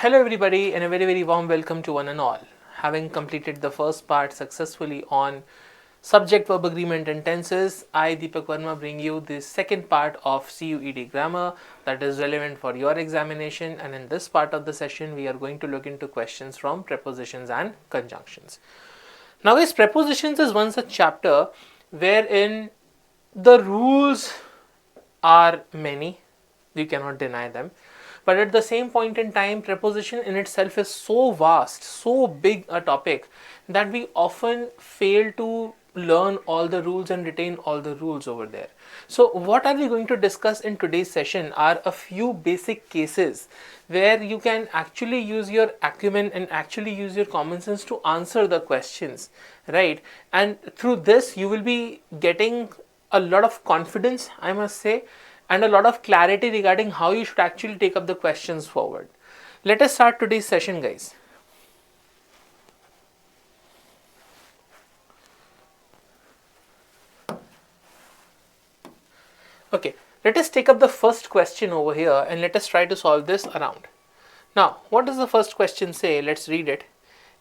Hello everybody and a very warm welcome to one and all. Having completed the first part successfully on subject verb agreement and tenses, I Deepak Verma bring you the second part of CUET grammar that is relevant for your examination, and in this part of the session we are going to look into questions from prepositions and conjunctions. Now guys, prepositions is one such chapter wherein the rules are many, you cannot deny them. But at the same point in time, preposition in itself is so vast, so big a topic that we often fail to learn all the rules and retain all the rules over there. So what are we going to discuss in today's session are a few basic cases where you can actually use your acumen and actually use your common sense to answer the questions, right? And through this you will be getting a lot of confidence, I must say, and a lot of clarity regarding how you should actually take up the questions forward. Let us start today's session, guys. Okay, let us take up the first question over here and let us try to solve this around. Now, what does the first question say? Let's read it.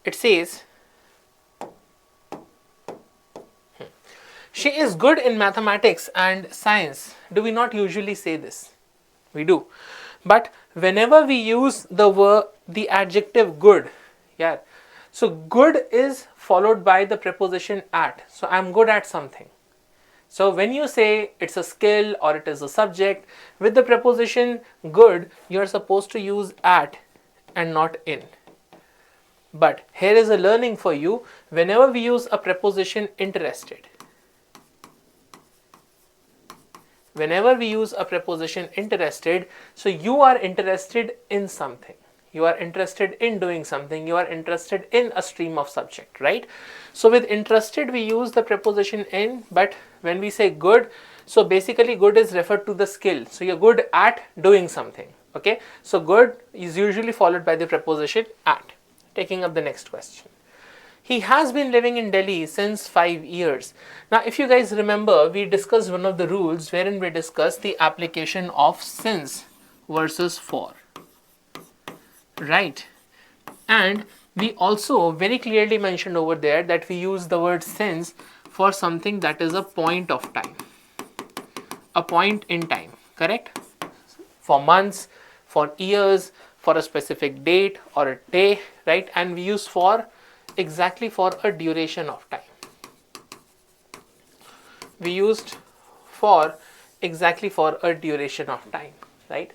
It says, she is good in mathematics and science. Do we not usually say this? We do. But whenever we use the adjective good, yeah, so good is followed by the preposition at. So I'm good at something. So when you say it's a skill or it is a subject, with the preposition good, you're supposed to use at and not in. But here is a learning for you. Whenever we use a preposition interested, whenever we use a preposition interested, so you are interested in something, you are interested in doing something, you are interested in a stream of subject, right? So with interested we use the preposition in, but when we say good, so basically good is referred to the skill, so you're good at doing something, okay? So good is usually followed by the preposition at. Taking up the next question. He has been living in Delhi since 5 years. Now, if you guys remember, we discussed one of the rules wherein we discussed the application of since versus for, right? And we also very clearly mentioned over there that we use the word since for something that is a point of time, a point in time, correct? For months, for years, for a specific date or a day, right? And we use for exactly for a duration of time. We used for exactly for a duration of time, right?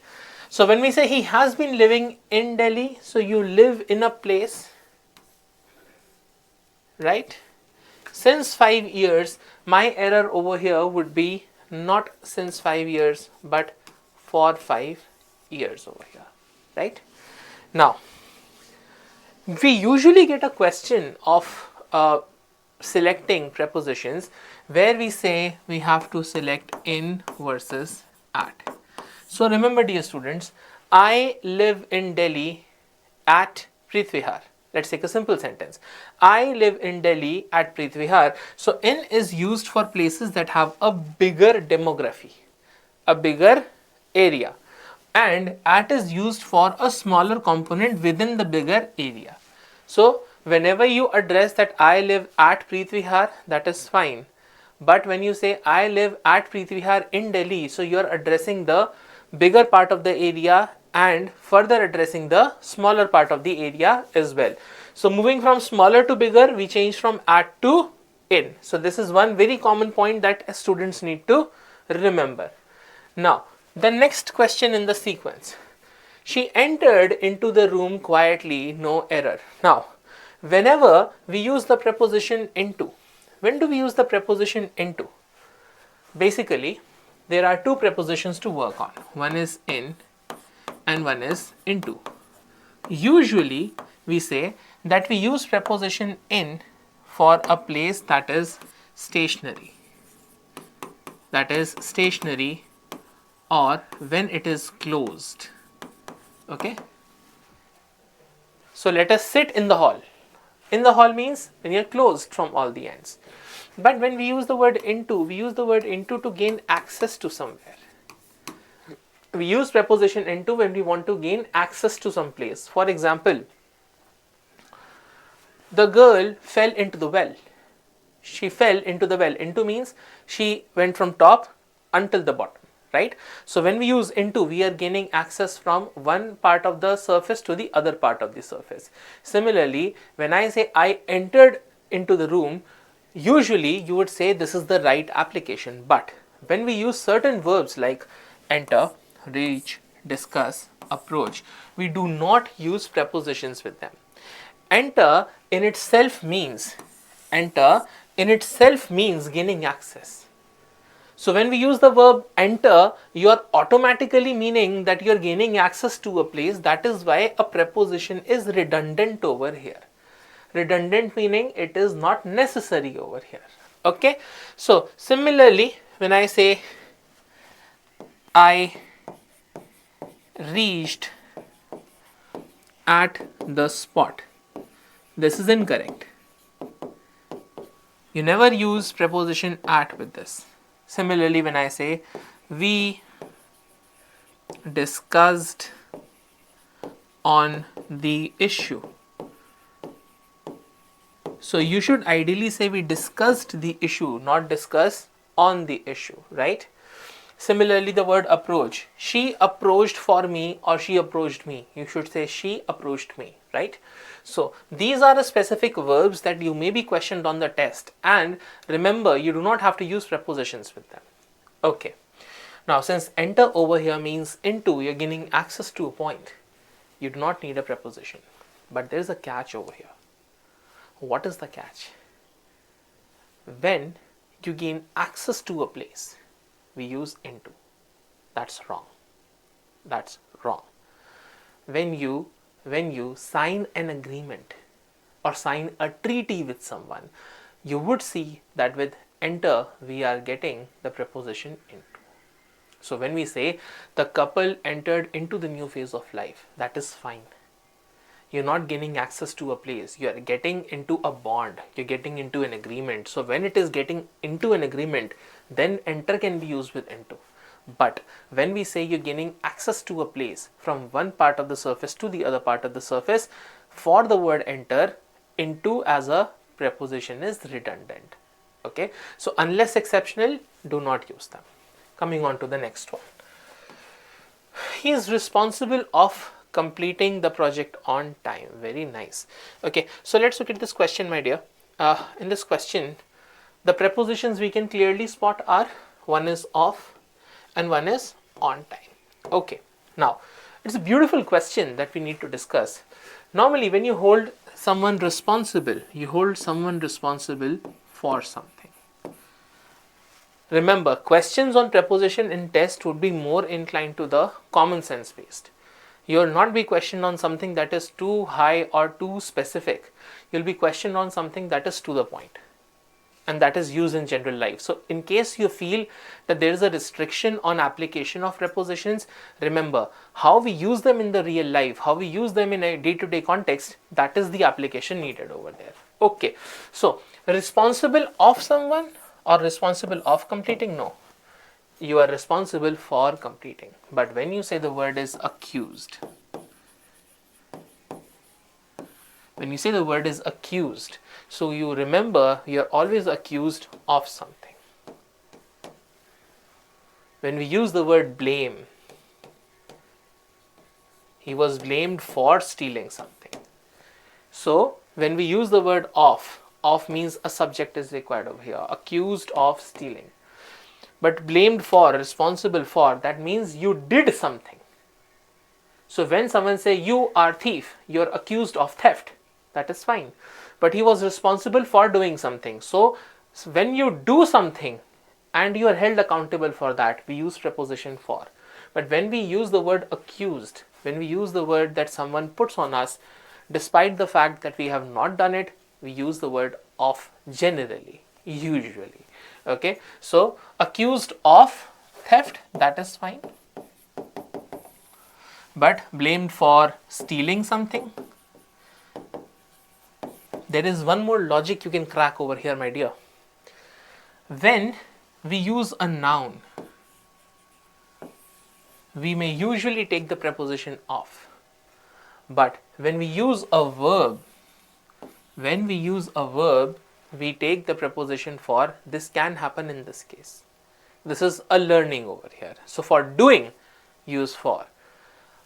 So when we say he has been living in Delhi, so you live in a place, right? Since 5 years, my error over here would be not since 5 years, but for 5 years over here, right? Now, we usually get a question of selecting prepositions where we say we have to select in versus at. So remember, dear students, I live in Delhi at Preet Vihar. Let's take a simple sentence. I live in Delhi at Preet Vihar. So in is used for places that have a bigger demography, a bigger area, and at is used for a smaller component within the bigger area. So whenever you address that I live at Preet Vihar, that is fine. But when you say I live at Preet Vihar in Delhi, so you are addressing the bigger part of the area and further addressing the smaller part of the area as well. So moving from smaller to bigger, we change from at to in. So this is one very common point that students need to remember. Now, the next question in the sequence. She entered into the room quietly, no error. Now, whenever we use the preposition into, when do we use the preposition into? Basically, there are two prepositions to work on. One is in and one is into. Usually, we say that we use preposition in for a place that is stationary. That is stationary, or when it is closed. Okay. So let us sit in the hall. In the hall means when you are closed from all the ends. But when we use the word into, we use the word into to gain access to somewhere. We use preposition into when we want to gain access to some place. For example, the girl fell into the well. She fell into the well. Into means she went from top until the bottom, right? So when we use into, we are gaining access from one part of the surface to the other part of the surface. Similarly, when I say I entered into the room, usually you would say this is the right application. But when we use certain verbs like enter, reach, discuss, approach, we do not use prepositions with them. Enter in itself means gaining access. So when we use the verb enter, you are automatically meaning that you are gaining access to a place. That is why a preposition is redundant over here. Redundant meaning it is not necessary over here. Okay. So similarly, when I say I reached at the spot, this is incorrect. You never use preposition at with this. Similarly, when I say we discussed on the issue, so you should ideally say we discussed the issue, not discuss on the issue, right? Similarly, the word approach, she approached for me or she approached me. You should say she approached me, right? So these are the specific verbs that you may be questioned on the test, and remember, you do not have to use prepositions with them. Okay. Now, since enter over here means into, you're gaining access to a point, you do not need a preposition. But there's a catch over here. What is the catch? When you gain access to a place, we use into. That's wrong. That's wrong. When you sign an agreement or sign a treaty with someone, you would see that with enter we are getting the preposition into. So when we say the couple entered into the new phase of life, that is fine. You're not gaining access to a place, you are getting into a bond, you're getting into an agreement. So when it is getting into an agreement, then enter can be used with into. But when we say you're gaining access to a place from one part of the surface to the other part of the surface, for the word enter, into as a preposition is redundant. Okay, so unless exceptional, do not use them. Coming on to the next one. He is responsible of completing the project on time. Very nice. Okay, so let's look at this question, my dear. In this question, the prepositions we can clearly spot are one is of and one is on time. Okay, now it's a beautiful question that we need to discuss. Normally, when you hold someone responsible, you hold someone responsible for something. Remember, questions on preposition in test would be more inclined to the common sense based. You will not be questioned on something that is too high or too specific. You'll be questioned on something that is to the point and that is used in general life. So in case you feel that there is a restriction on application of prepositions, remember how we use them in the real life, how we use them in a day-to-day context, that is the application needed over there. Okay, so responsible of someone or responsible of completing? No, you are responsible for completing. But when you say the word is accused, when you say the word is accused, so you remember you are always accused of something. When we use the word blame, he was blamed for stealing something. So when we use the word of means a subject is required over here, accused of stealing. But blamed for, responsible for, that means you did something. So when someone say you are thief, you are accused of theft, that is fine. But he was responsible for doing something. So when you do something and you are held accountable for that, we use preposition for. But when we use the word accused, when we use the word that someone puts on us, despite the fact that we have not done it, we use the word of generally, usually. Okay, so accused of theft, that is fine. But blamed for stealing something, there is one more logic you can crack over here, my dear. When we use a noun we may usually take the preposition of. But when we use a verb, we take the preposition for. This can happen in this case. This is a learning over here. So for doing, use for.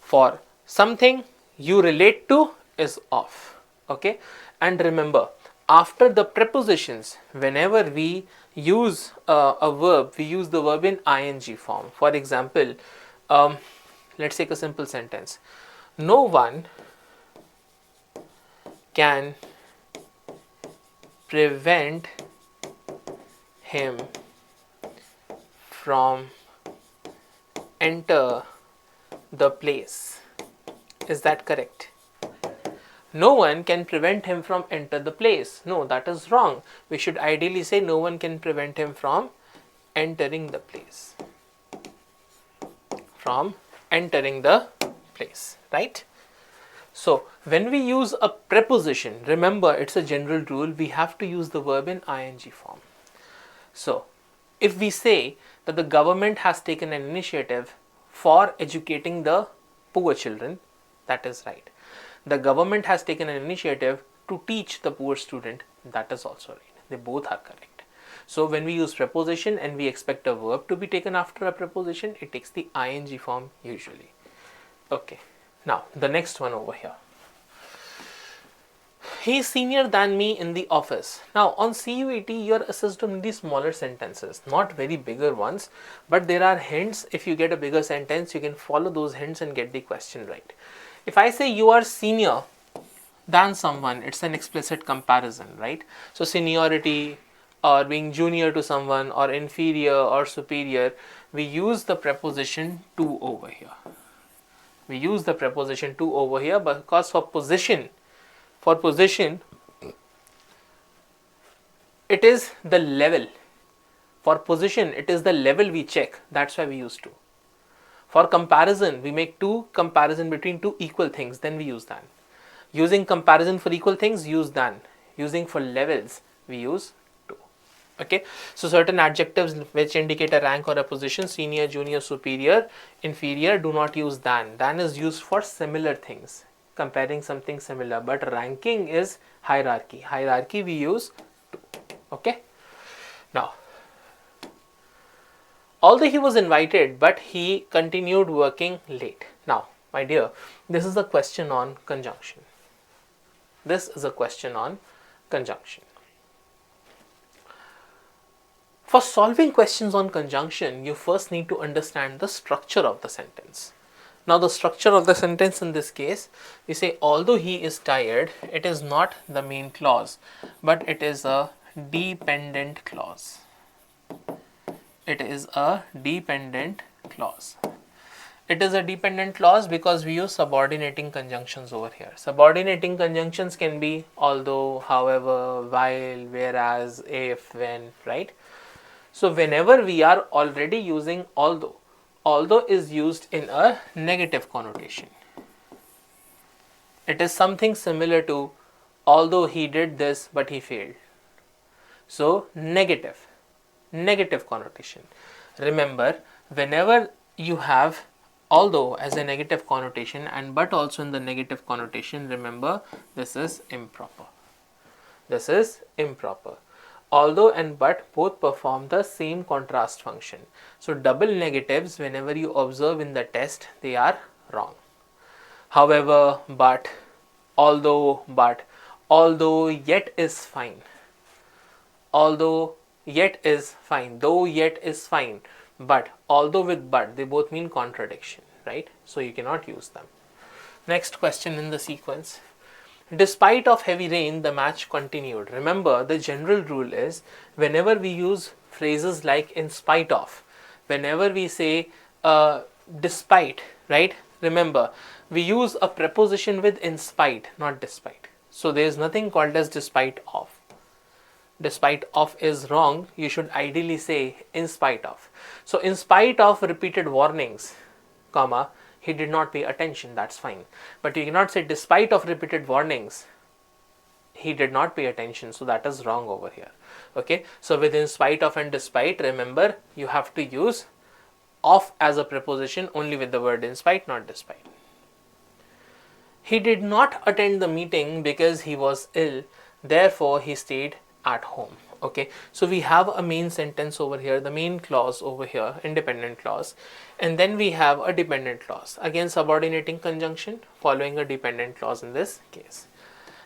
For something you relate to is of. Okay, and remember, after the prepositions, whenever we use a verb, we use the verb in ing form. For example, let's take a simple sentence. No one can prevent him from enter the place. Is that correct? No one can prevent him from enter the place. No, that is wrong. We should ideally say no one can prevent him from entering the place. From entering the place, right? So when we use a preposition, remember it's a general rule, we have to use the verb in ing form. So if we say that the government has taken an initiative for educating the poor children, that is right. The government has taken an initiative to teach the poor student, that is also right. They both are correct. So when we use preposition and we expect a verb to be taken after a preposition, it takes the ing form usually. Okay, now the next one over here. He is senior than me in the office. Now on CUET, you are assessed on the smaller sentences, not very bigger ones, but there are hints. If you get a bigger sentence, you can follow those hints and get the question right. If I say you are senior than someone, it's an explicit comparison, right? So seniority or being junior to someone or inferior or superior, we use the preposition to over here. We use the preposition to over here because for position, it is the level. For position, it is the level we check. That's why we use to. For comparison, we make two comparison between two equal things, then we use than. Using comparison for equal things, use than. Using for levels, we use to. Okay, so certain adjectives which indicate a rank or a position, senior, junior, superior, inferior, do not use than. Than is used for similar things, comparing something similar, but ranking is hierarchy. Hierarchy we use to. Okay, now although he was invited, but he continued working late. Now, my dear, this is a question on conjunction. This is a question on conjunction. For solving questions on conjunction, you first need to understand the structure of the sentence. Now, the structure of the sentence in this case, we say although he is tired, it is not the main clause, but it is a dependent clause. It is a dependent clause. It is a dependent clause because we use subordinating conjunctions over here. Subordinating conjunctions can be although, however, while, whereas, if, when, right? So whenever we are already using although is used in a negative connotation. It is something similar to although he did this but he failed. So negative connotation. Remember, whenever you have although as a negative connotation and but also in the negative connotation, remember this is improper. This is improper. Although and but both perform the same contrast function. So double negatives, whenever you observe in the test, they are wrong. However, but, although, yet is fine. Although, yet is fine. Though, yet is fine. But, although with but, they both mean contradiction, right? So you cannot use them. Next question in the sequence. Despite of heavy rain, the match continued. Remember, the general rule is whenever we use phrases like in spite of, whenever we say despite, right? Remember, we use a preposition with in spite, not despite. So there is nothing called as despite of. Despite of is wrong. You should ideally say in spite of. So in spite of repeated warnings, comma, he did not pay attention, that's fine. But you cannot say despite of repeated warnings, he did not pay attention, so that is wrong over here. Okay, so with in spite of and despite, remember you have to use of as a preposition only with the word in spite, not despite. He did not attend the meeting because he was ill, therefore he stayed at home. Okay, so we have a main sentence over here, the main clause over here, independent clause, and then we have a dependent clause. Again, subordinating conjunction following a dependent clause in this case.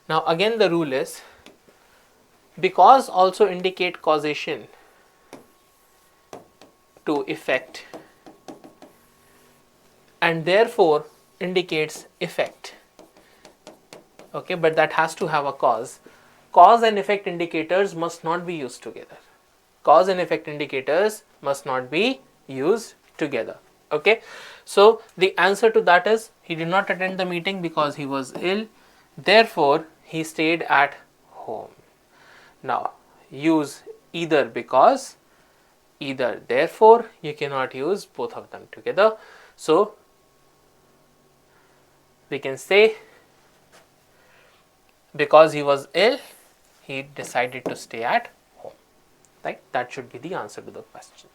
Now again the rule is because also indicate causation to effect and therefore indicates effect. Okay, but that has to have a cause. Cause and effect indicators must not be used together. Cause and effect indicators must not be used together. Okay, so the answer to that is he did not attend the meeting because he was ill, therefore he stayed at home. Now use either because, either therefore. You cannot use both of them together. So we can say because he was ill, he decided to stay at home. Right? That should be the answer to the question.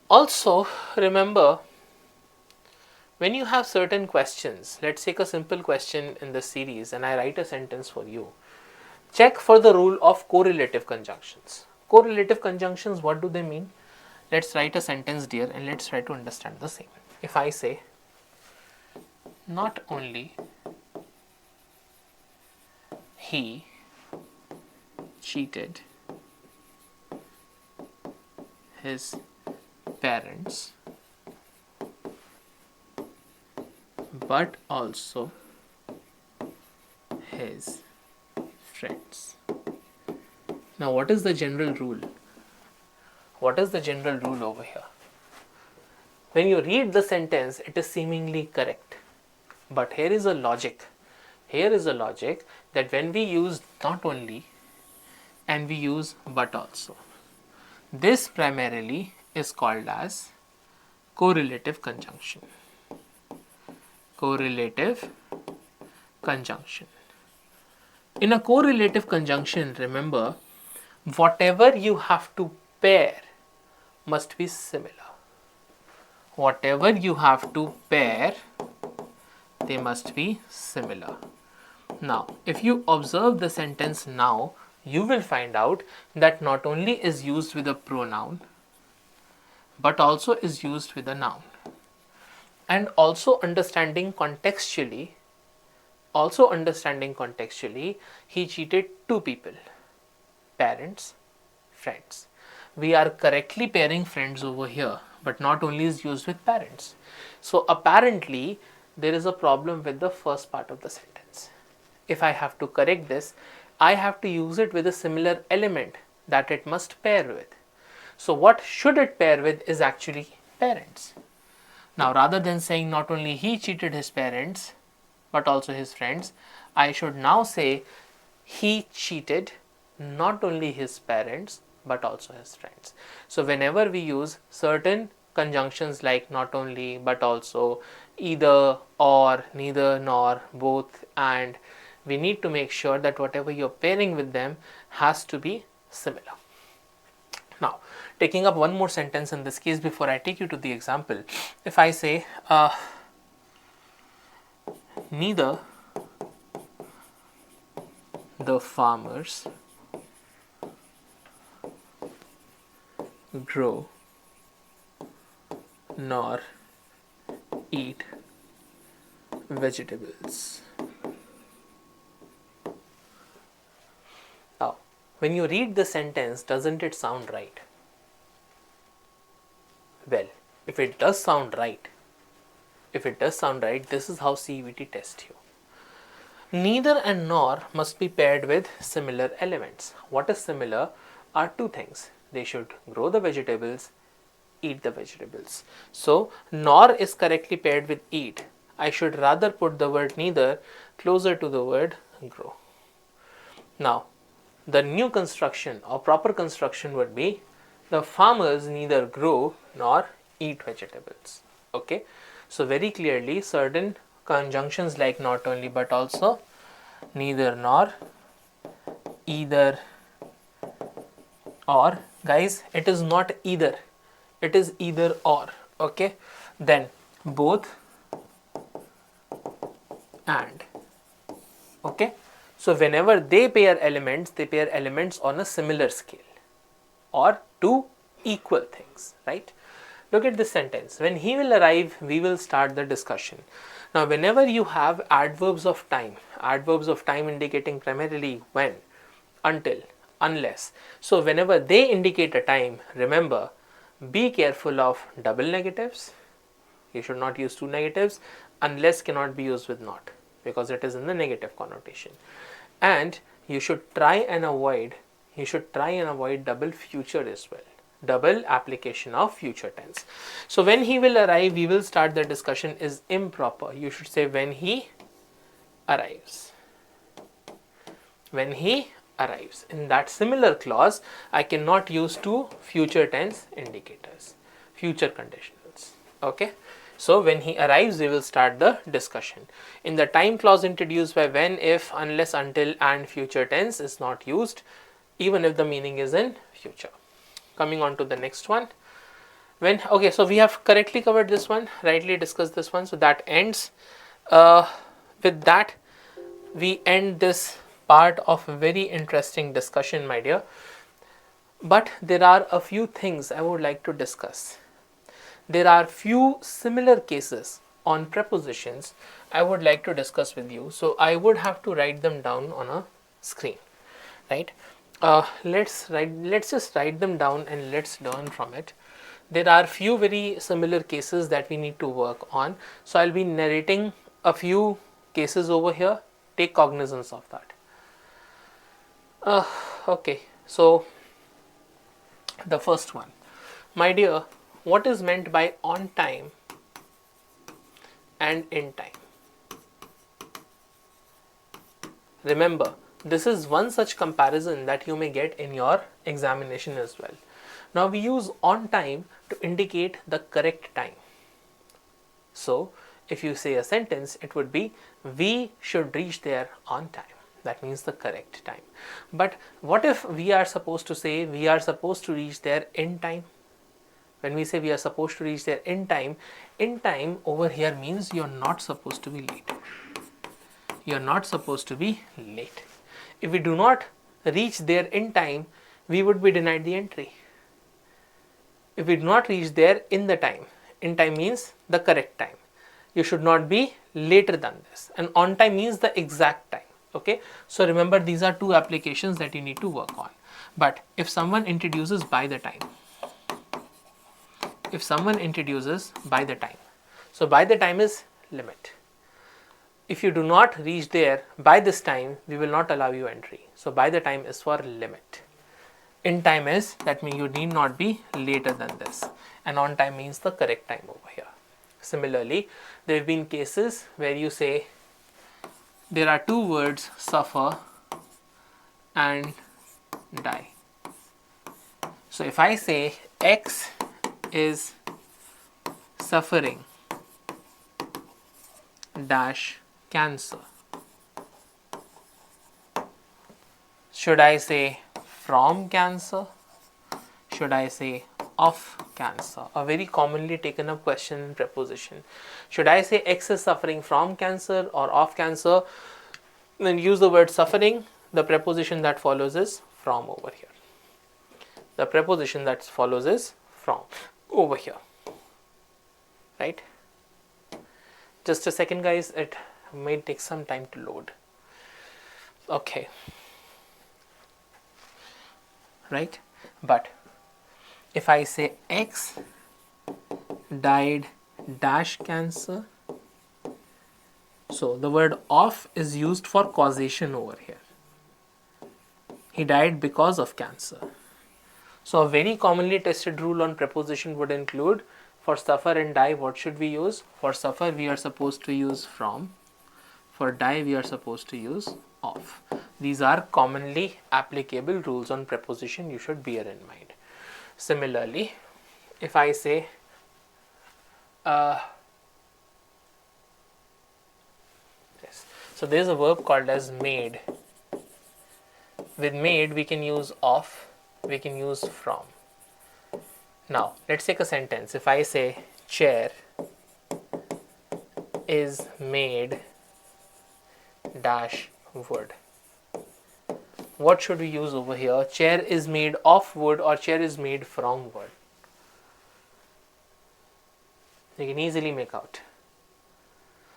Also, remember, when you have certain questions, let's take a simple question in this series and I write a sentence for you. Check for the rule of correlative conjunctions. Correlative conjunctions, what do they mean? Let's write a sentence, dear, and let's try to understand the same. If I say, not only he cheated his parents, but also his friends. Now, what is the general rule? What is the general rule over here? When you read the sentence, it is seemingly correct. But here is a logic. Here is a logic that when we use not only and we use but also, this primarily is called as correlative conjunction. Correlative conjunction. In a correlative conjunction, remember, whatever you have to pair must be similar. Whatever you have to pair, they must be similar. Now, if you observe the sentence now, you will find out that not only is used with a pronoun, but also is used with a noun. And also understanding contextually, he cheated two people, parents, friends. We are correctly pairing friends over here, but not only is used with parents. So apparently there is a problem with the first part of the sentence. If I have to correct this, I have to use it with a similar element that it must pair with. So what should it pair with is actually parents. Now rather than saying not only he cheated his parents but also his friends, I should now say he cheated not only his parents but also his friends. So whenever we use certain conjunctions like not only but also, either or, neither nor, both and, we need to make sure that whatever you're pairing with them has to be similar. Now, taking up one more sentence in this case before I take you to the example, if I say neither the farmers grow nor eat vegetables. Now, when you read the sentence, doesn't it sound right? Well, if it does sound right, this is how CUET tests you. Neither and nor must be paired with similar elements. What is similar are two things. They should grow the vegetables, eat the vegetables. So, nor is correctly paired with eat. I should rather put the word neither closer to the word grow. Now, the new construction or proper construction would be the farmers neither grow nor eat vegetables. Okay, so very clearly certain conjunctions like not only but also, neither nor, either or. Guys, it is not either, it is either or. Okay, then both and. Okay, so whenever they pair elements on a similar scale or two equal things, right? Look at this sentence. When he will arrive, we will start the discussion. Now, whenever you have adverbs of time indicating primarily when, until, unless. So, whenever they indicate a time, remember, be careful of double negatives. You should not use two negatives. Unless cannot be used with not, because it is in the negative connotation. And you should try and avoid double future as well, double application of future tense. So when he will arrive, we will start the discussion is improper. You should say when he arrives. When he arrives. In that similar clause, I cannot use two future tense indicators, future conditionals. Okay. So when he arrives, we will start the discussion. In the time clause introduced by when, if, unless, until and future tense is not used, even if the meaning is in future. Coming on to the next one. When, okay, so we have correctly covered this one, rightly discussed this one. So that ends. With that, we end this part of a very interesting discussion, my dear. But there are a few things I would like to discuss. There are few similar cases on prepositions I would like to discuss with you. So I would have to write them down on a screen, right? Let's just write them down and let's learn from it. There are few very similar cases that we need to work on. So I'll be narrating a few cases over here. Take cognizance of that. Okay, so the first one, my dear, what is meant by on time and in time? Remember, this is one such comparison that you may get in your examination as well. Now we use on time to indicate the correct time. So if you say a sentence, it would be we should reach there on time. That means the correct time. But what if we are supposed to say we are supposed to reach there in time? When we say we are supposed to reach there in time over here means you are not supposed to be late. You are not supposed to be late. If we do not reach there in time, we would be denied the entry. If we do not reach there in time means the correct time. You should not be later than this. And on time means the exact time. Okay. So remember, these are two applications that you need to work on. But if someone introduces by the time, so by the time is limit. If you do not reach there by this time, we will not allow you entry. So by the time is for limit. In time is, that means you need not be later than this. And on time means the correct time over here. Similarly, there have been cases where you say there are two words, suffer and die. So if I say X is suffering dash cancer, should I say from cancer? Should I say of cancer? A very commonly taken up question in preposition. Should I say X is suffering from cancer or of cancer? Then use the word suffering. The preposition that follows is from over here. The preposition that follows is from over here. Right? Just a second, guys. It may take some time to load. Okay. Right? But if I say X died dash cancer, so the word of is used for causation over here. He died because of cancer. So a very commonly tested rule on preposition would include, for suffer and die, what should we use? For suffer, we are supposed to use from. For die, we are supposed to use of. These are commonly applicable rules on preposition you should bear in mind. Similarly, if I say yes, so there is a verb called as made. With made, we can use of, we can use from. Now let's take a sentence. If I say chair is made dash wood, what should we use over here? Chair is made of wood or chair is made from wood? You can easily make out.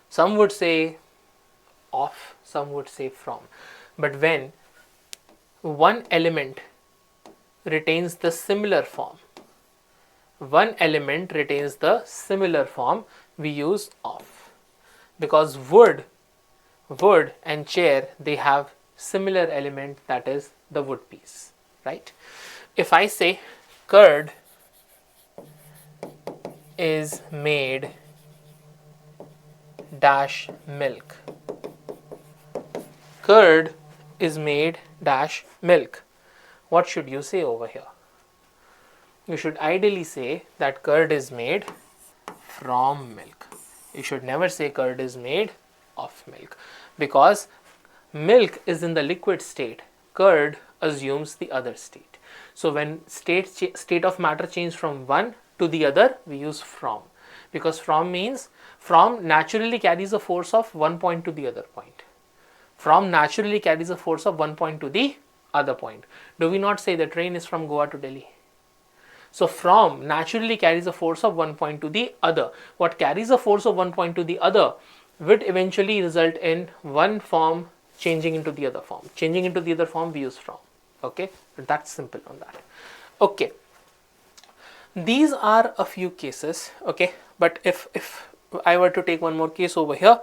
Some would say of, some would say from. But when one element retains the similar form, we use of. Because wood and chair, they have similar element, that is the wood piece, right? If I say curd is made dash milk, curd is made dash milk, what should you say over here? You should ideally say that curd is made from milk. You should never say curd is made of milk, because milk is in the liquid state, curd assumes the other state. So when state of matter change from one to the other, we use from, because from means from naturally carries a force of one point to the other point. From naturally carries a force of one point to the other point. Do we not say the train is from Goa to Delhi? So from naturally carries a force of one point to the other. What carries a force of one point to the other would eventually result in one form changing into the other form. Changing into the other form, we use from. Okay, that's simple on that. Okay, these are a few cases. Okay, but if I were to take one more case over here,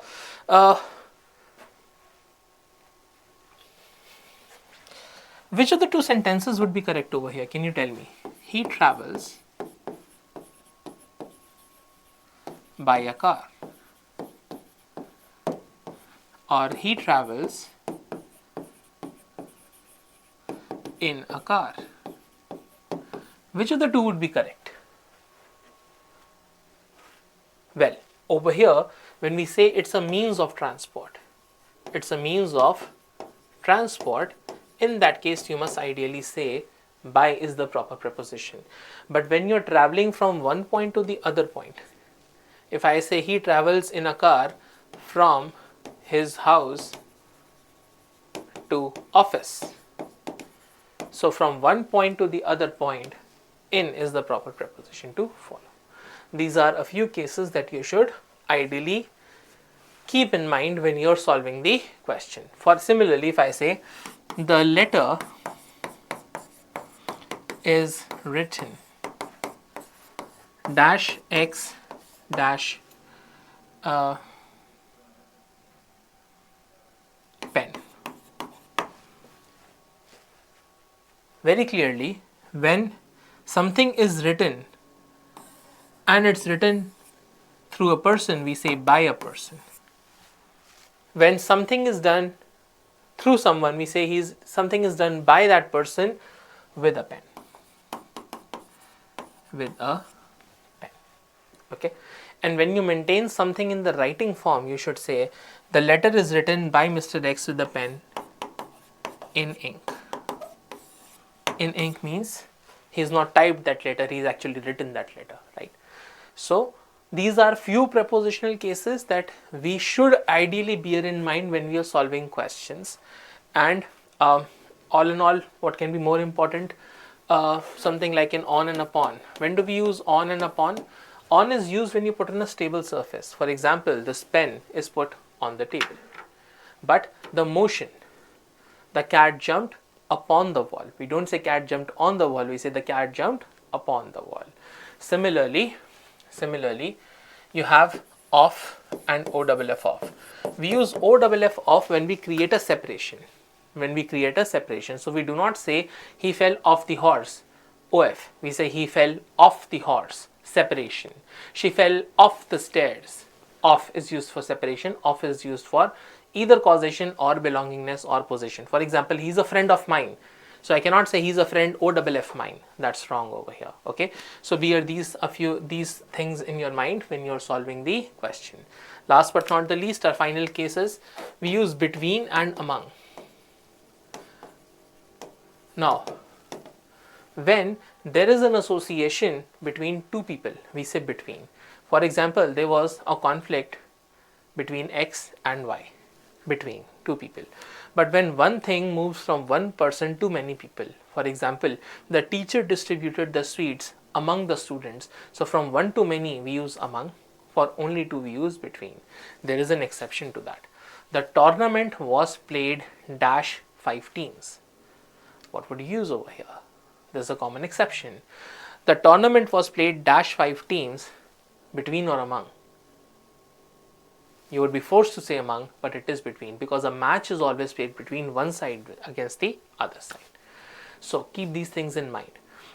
which of the two sentences would be correct over here? Can you tell me? He travels by a car, or he travels in a car. Which of the two would be correct? Well, over here, when we say it's a means of transport, in that case you must ideally say by is the proper preposition. But when you're traveling from one point to the other point, if I say he travels in a car from his house to office, so from one point to the other point, in is the proper preposition to follow. These are a few cases that you should ideally keep in mind when you're solving the question. For similarly, if I say the letter is written dash x dash pen. Very clearly, when something is written and it's written through a person, we say by a person. When something is done through someone, we say something is done by that person with a pen. Okay, and when you maintain something in the writing form, you should say the letter is written by Mr. X with a pen in ink. In ink means he's not typed that letter, he's actually written that letter, right? So these are few prepositional cases that we should ideally bear in mind when we are solving questions. And all in all, what can be more important? Something like an on and upon. When do we use on and upon? On is used when you put on a stable surface. For example, this pen is put on the table. But the motion, the cat jumped upon the wall. We don't say cat jumped on the wall, we say the cat jumped upon the wall. Similarly, you have off and OFF off. We use OFF off when we create a separation. So we do not say he fell off the horse, OF. We say he fell off the horse, separation. She fell off the stairs. Off is used for separation. Off is used for either causation or belongingness or possession. For example, he's a friend of mine. So I cannot say he's a friend OFF mine. That's wrong over here. Okay. So bear these things in your mind when you're solving the question. Last but not the least, our final cases, we use between and among. Now, when there is an association between two people, we say between. For example, there was a conflict between X and Y, between two people. But when one thing moves from one person to many people, for example, the teacher distributed the sweets among the students. So from one to many, we use among. For only two, we use between. There is an exception to that. The tournament was played dash 5 teams. What would you use over here? There's a common exception. The tournament was played dash 5 teams, between or among. You would be forced to say among, but it is between, because a match is always played between one side against the other side. So keep these things in mind.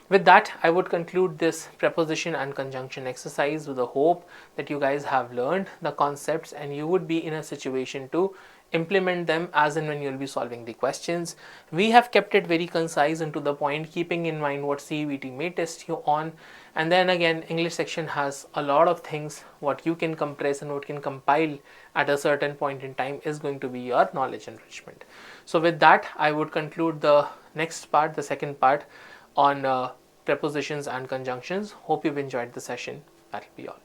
With that, I would conclude this preposition and conjunction exercise with the hope that you guys have learned the concepts and you would be in a situation to implement them as and when you'll be solving the questions. We have kept it very concise and to the point, keeping in mind what CUET may test you on. And then again, English section has a lot of things. What you can compress and what can compile at a certain point in time is going to be your knowledge enrichment. So with that, I would conclude the next part, the second part on prepositions and conjunctions. Hope you've enjoyed the session. That'll be all.